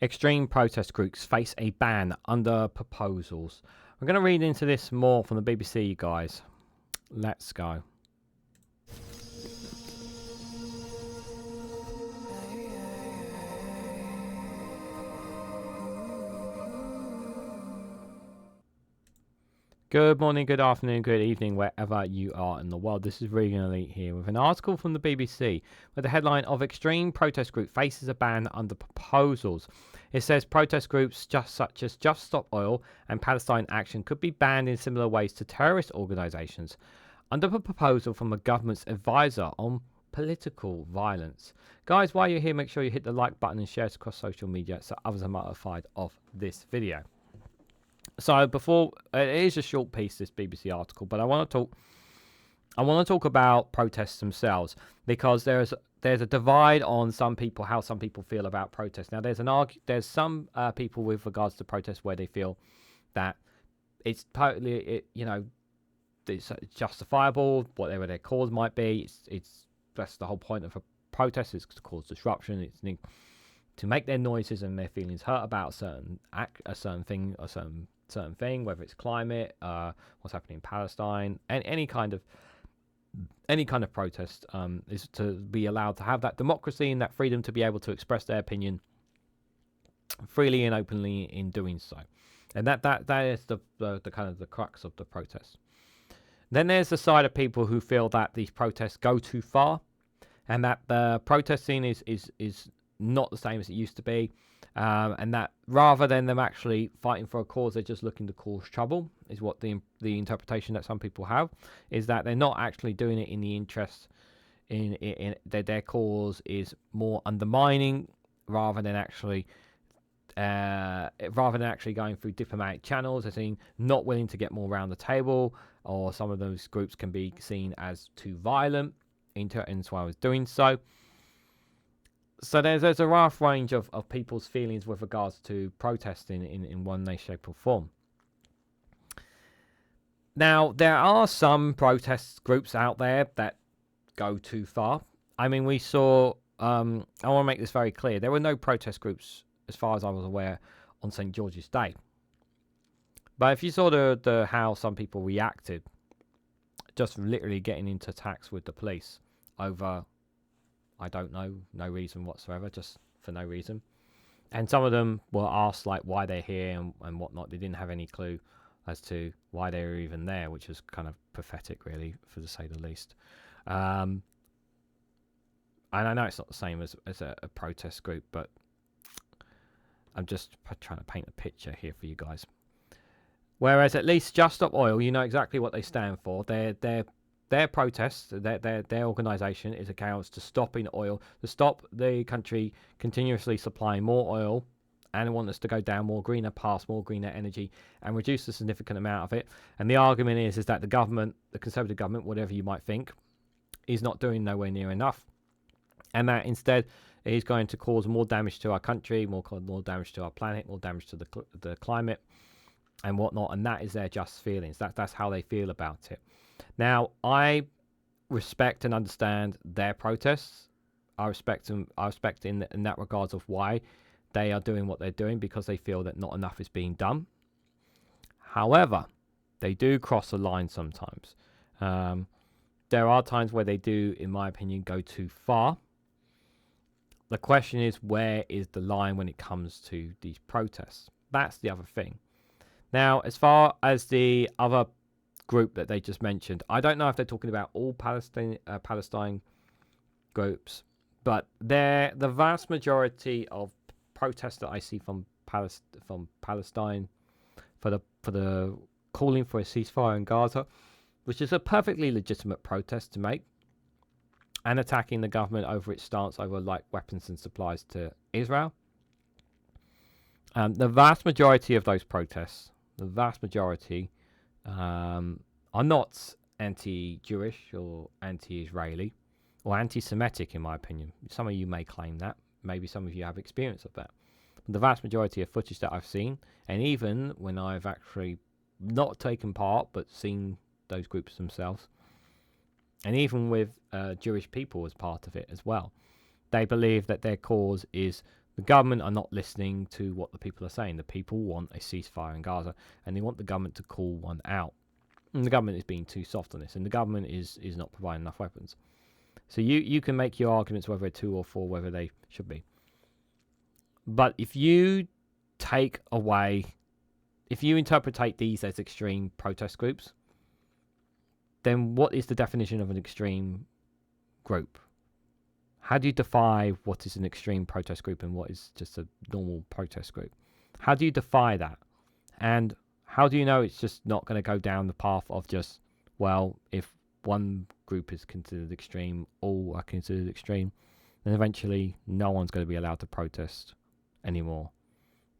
Extreme protest groups face a ban under proposals. We're going to read into this more from the BBC, you guys. Let's go. Good morning, good afternoon, good evening, wherever you are in the world. This is Reganelite here with an article from the BBC with the headline of Extreme Protest Group Faces a Ban Under Proposals. It says protest groups such as Just Stop Oil and Palestine Action could be banned in similar ways to terrorist organisations under a proposal from the government's advisor on political violence. Guys, while you're here, make sure you hit the like button and share it across social media so others are notified of this video. So before it is a short piece, this BBC article, but I want to talk about protests themselves, because there's a divide on some people, how some people feel about protests. Now there's some people with regards to protests where they feel that it's totally it's justifiable, whatever their cause might be. That's the whole point of a protest, is to cause disruption. It's to make their noises and their feelings hurt about a certain thing, whether it's climate, what's happening in Palestine, and any kind of protest is to be allowed to have that democracy and that freedom to be able to express their opinion freely and openly in doing so. And that is the kind of the crux of the protest. Then there's the side of people who feel that these protests go too far, and that the protesting is not the same as it used to be, and that rather than them actually fighting for a cause, they're just looking to cause trouble, is what the interpretation that some people have, is that they're not actually doing it in the interest in their cause is more undermining rather than actually going through diplomatic channels. They're seen not willing to get more around the table, or some of those groups can be seen as too violent as well as doing so. So there's a vast range of people's feelings with regards to protesting in one way, shape or form. Now, there are some protest groups out there that go too far. I mean, we saw, I want to make this very clear, there were no protest groups, as far as I was aware, on St. George's Day. But if you saw the how some people reacted, just literally getting into attacks with the police over, I don't know, no reason whatsoever, just for no reason. And some of them were asked like why they're here and whatnot. They didn't have any clue as to why they were even there, which is kind of pathetic, really, for to say the least. And I know it's not the same as a protest group, but I'm just trying to paint a picture here for you guys. Whereas at least Just Stop Oil, you know exactly what they stand for. Their protest, their organisation is accounts to stopping oil, to stop the country continuously supplying more oil, and want us to go down more greener paths, more greener energy, and reduce a significant amount of it. And the argument is that the government, the Conservative government, whatever you might think, is not doing nowhere near enough, and that instead is going to cause more damage to our country, more damage to our planet, more damage to the climate, and whatnot. And that is their just feelings. That's how they feel about it. Now, I respect and understand their protests. I respect them. I respect in that regards of why they are doing what they're doing, because they feel that not enough is being done. However, they do cross a line sometimes. There are times where they do, in my opinion, go too far. The question is, where is the line when it comes to these protests? That's the other thing. Now, as far as the other group that they just mentioned, I don't know if they're talking about all Palestine groups, but the vast majority of protests that I see from Palestine for the calling for a ceasefire in Gaza, which is a perfectly legitimate protest to make, and attacking the government over its stance over like weapons and supplies to Israel. The vast majority of those protests, are not anti-Jewish or anti-Israeli or anti-Semitic, in my opinion. Some of you may claim that. Maybe some of you have experience of that. But the vast majority of footage that I've seen, and even when I've actually not taken part but seen those groups themselves, and even with Jewish people as part of it as well, they believe that their cause is The government are not listening to what the people are saying. The people want a ceasefire in Gaza, and they want the government to call one out. And the government is being too soft on this, and the government is not providing enough weapons. So you can make your arguments whether they're 2 or 4, whether they should be. But if you interpretate these as extreme protest groups, then what is the definition of an extreme group? How do you define what is an extreme protest group and what is just a normal protest group? How do you define that? And how do you know it's just not going to go down the path of just, well, if one group is considered extreme, all are considered extreme, then eventually no one's going to be allowed to protest anymore.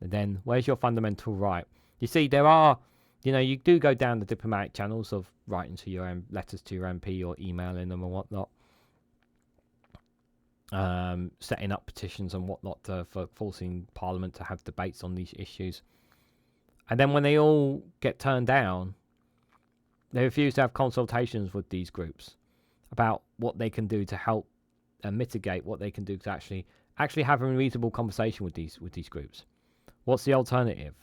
And then where's your fundamental right? You see, there are, you do go down the diplomatic channels of writing to your letters to your MP or emailing them and whatnot, setting up petitions and whatnot for forcing Parliament to have debates on these issues. And then when they all get turned down, they refuse to have consultations with these groups about what they can do to help and mitigate, what they can do to actually have a reasonable conversation with these groups. What's the alternative?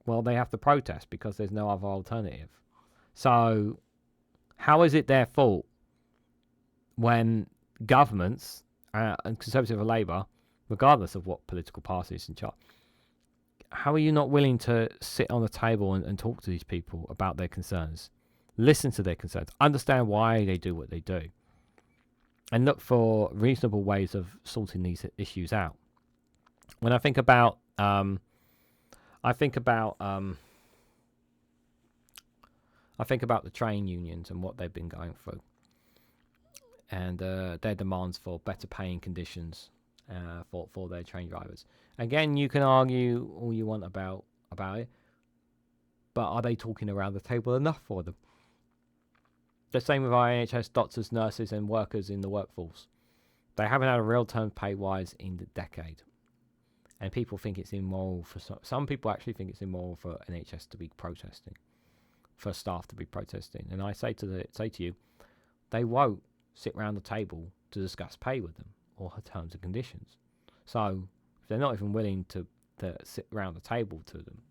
Well, they have to protest because there's no other alternative. So how is it their fault when governments and Conservative or Labour, regardless of what political party is in charge, how are you not willing to sit on the table and talk to these people about their concerns? Listen to their concerns. Understand why they do what they do. And look for reasonable ways of sorting these issues out. When I think about the train unions and what they've been going through, and their demands for better paying conditions for their train drivers. Again, you can argue all you want about it, but are they talking around the table enough for them? The same with our NHS doctors, nurses, and workers in the workforce. They haven't had a real term pay rise in the decade. And people think it's immoral for some people actually think it's immoral for NHS to be protesting, for staff to be protesting. And I say to you, they won't sit round the table to discuss pay with them or her terms and conditions. So if they're not even willing to sit round the table to them,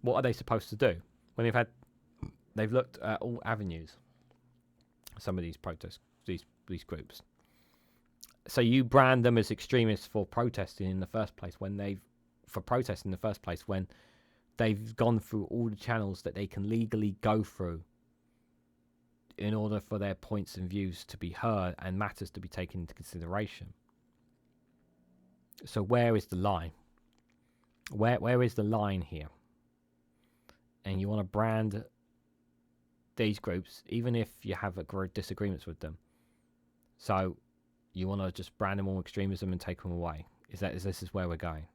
what are they supposed to do? When they've looked at all avenues, some of these protests, these groups. So you brand them as extremists for protesting in the first place when they've gone through all the channels that they can legally go through in order for their points and views to be heard and matters to be taken into consideration. So where is the line? Where is the line here? And you want to brand these groups, even if you have disagreements with them. So you want to just brand them all extremism and take them away. This is where we're going?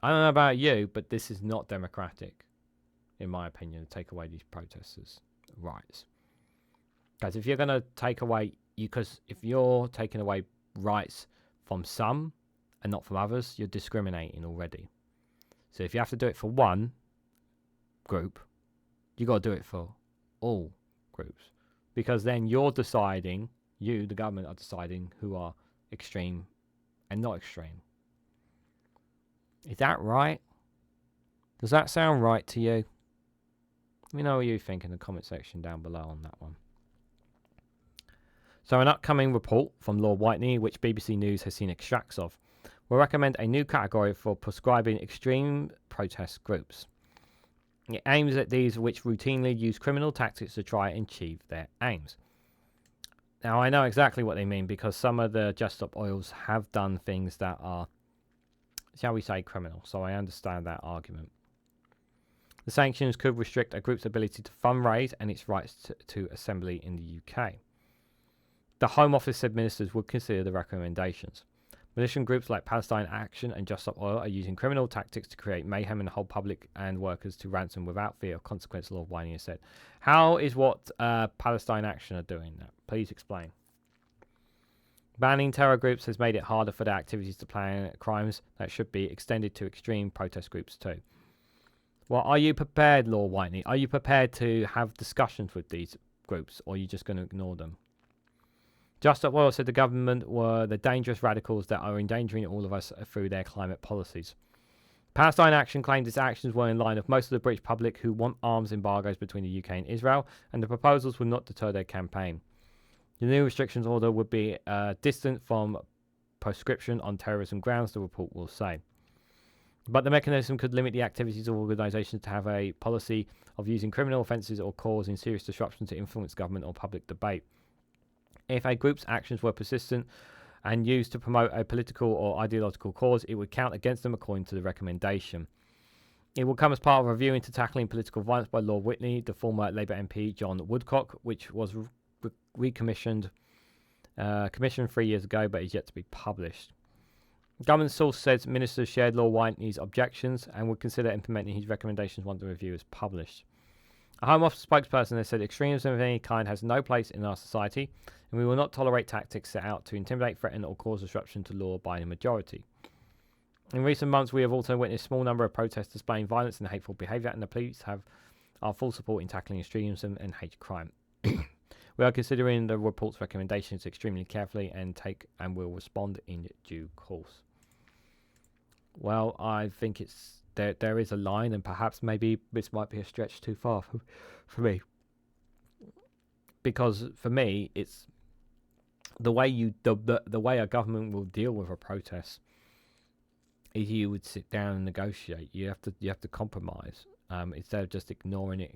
I don't know about you, but this is not democratic, in my opinion, to take away these protesters' rights. Because if you're going to take away, if you're taking away rights from some and not from others, you're discriminating already. So if you have to do it for one group, you got to do it for all groups, because then you're deciding. You, the government, are deciding who are extreme and not extreme. Is that right? Does that sound right to you? Let me know what you think in the comment section down below on that one. So an upcoming report from Lord Walney, which BBC News has seen extracts of, will recommend a new category for proscribing extreme protest groups. It aims at these which routinely use criminal tactics to try and achieve their aims. Now, I know exactly what they mean, because some of the Just Stop Oils have done things that are, shall we say, criminal. So I understand that argument. The sanctions could restrict a group's ability to fundraise and its rights to assembly in the UK. The Home Office said ministers would consider the recommendations. Militant groups like Palestine Action and Just Stop Oil are using criminal tactics to create mayhem and hold public and workers to ransom without fear of consequence, Lord Walney has said. How is what Palestine Action are doing that? Please explain. Banning terror groups has made it harder for their activities to plan crimes that should be extended to extreme protest groups too. Well, are you prepared, Lord Walney? Are you prepared to have discussions with these groups, or are you just going to ignore them? Just Stop Oil said the government were the dangerous radicals that are endangering all of us through their climate policies. Palestine Action claimed its actions were in line with most of the British public who want arms embargoes between the UK and Israel, and the proposals would not deter their campaign. The new restrictions order would be distant from proscription on terrorism grounds, the report will say. But the mechanism could limit the activities of organisations to have a policy of using criminal offences or causing serious disruption to influence government or public debate. If a group's actions were persistent and used to promote a political or ideological cause, it would count against them according to the recommendation. It will come as part of a review into tackling political violence by Lord Walney, the former Labour MP John Woodcock, which was commissioned 3 years ago but is yet to be published. Government source says ministers shared Lord Walney's objections and would consider implementing his recommendations once the review is published. A Home Office spokesperson has said extremism of any kind has no place in our society, and we will not tolerate tactics set out to intimidate, threaten or cause disruption to law-abiding majority. In recent months, we have also witnessed a small number of protests displaying violence and hateful behaviour, and the police have our full support in tackling extremism and hate crime. We are considering the report's recommendations extremely carefully and will respond in due course. Well, I think there is a line, and perhaps maybe this might be a stretch too far for me. Because for me, it's the way the way a government will deal with a protest is you would sit down and negotiate. You have to compromise instead of just ignoring it.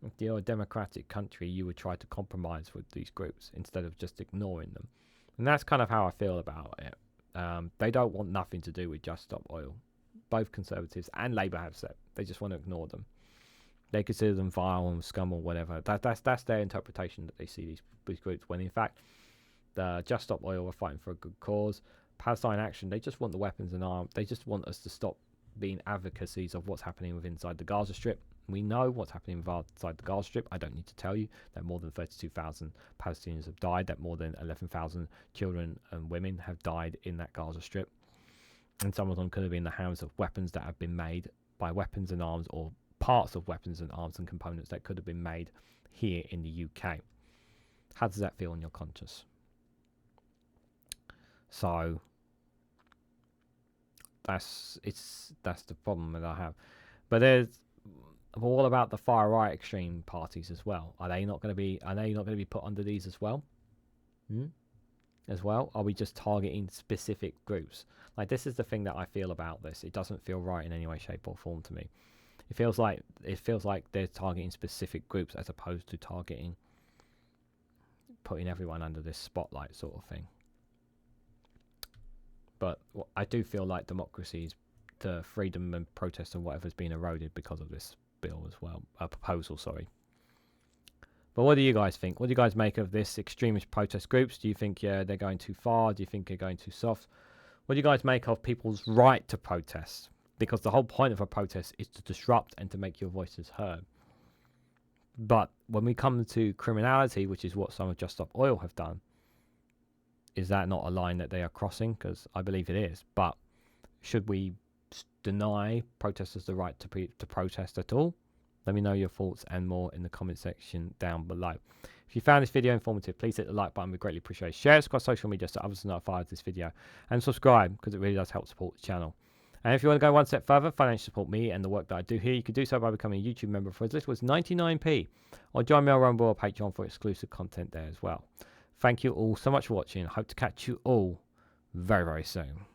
If you're a democratic country, you would try to compromise with these groups instead of just ignoring them. And that's kind of how I feel about it. They don't want nothing to do with Just Stop Oil. Both Conservatives and Labour have said they just want to ignore them. They consider them vile and scum or whatever. That's their interpretation that they see these groups. When in fact, the Just Stop Oil are fighting for a good cause. Palestine Action, they just want the weapons and arms. They just want us to stop being advocacies of what's happening inside the Gaza Strip. We know what's happening inside the Gaza Strip. I don't need to tell you that more than 32,000 Palestinians have died, that more than 11,000 children and women have died in that Gaza Strip. And some of them could have been in the hands of weapons that have been made by weapons and arms, or parts of weapons and arms and components that could have been made here in the UK. How does that feel on your conscience? So that's the problem that I have. But there's all about the far right extreme parties as well. Are they not going to be put under these as well? As well? Are we just targeting specific groups? Like, this is the thing that I feel about this. It doesn't feel right in any way, shape or form to me. It feels like they're targeting specific groups as opposed to putting everyone under this spotlight sort of thing. But I do feel like democracies, the freedom and protest and whatever has been eroded because of this bill as well. Proposal, sorry. But what do you guys think? What do you guys make of this extremist protest groups? Do you think they're going too far? Do you think they're going too soft? What do you guys make of people's right to protest? Because the whole point of a protest is to disrupt and to make your voices heard. But when we come to criminality, which is what some of Just Stop Oil have done, is that not a line that they are crossing? Because I believe it is. But should we deny protesters the right to protest at all? Let me know your thoughts and more in the comment section down below. If you found this video informative, please hit the like button. We greatly appreciate it. Share it across social media so others are notified of this video. And subscribe, because it really does help support the channel. And if you want to go one step further, financially support me and the work that I do here, you can do so by becoming a YouTube member for as little as 99p. Or join me on Rumble or Patreon for exclusive content there as well. Thank you all so much for watching. I hope to catch you all very, very soon.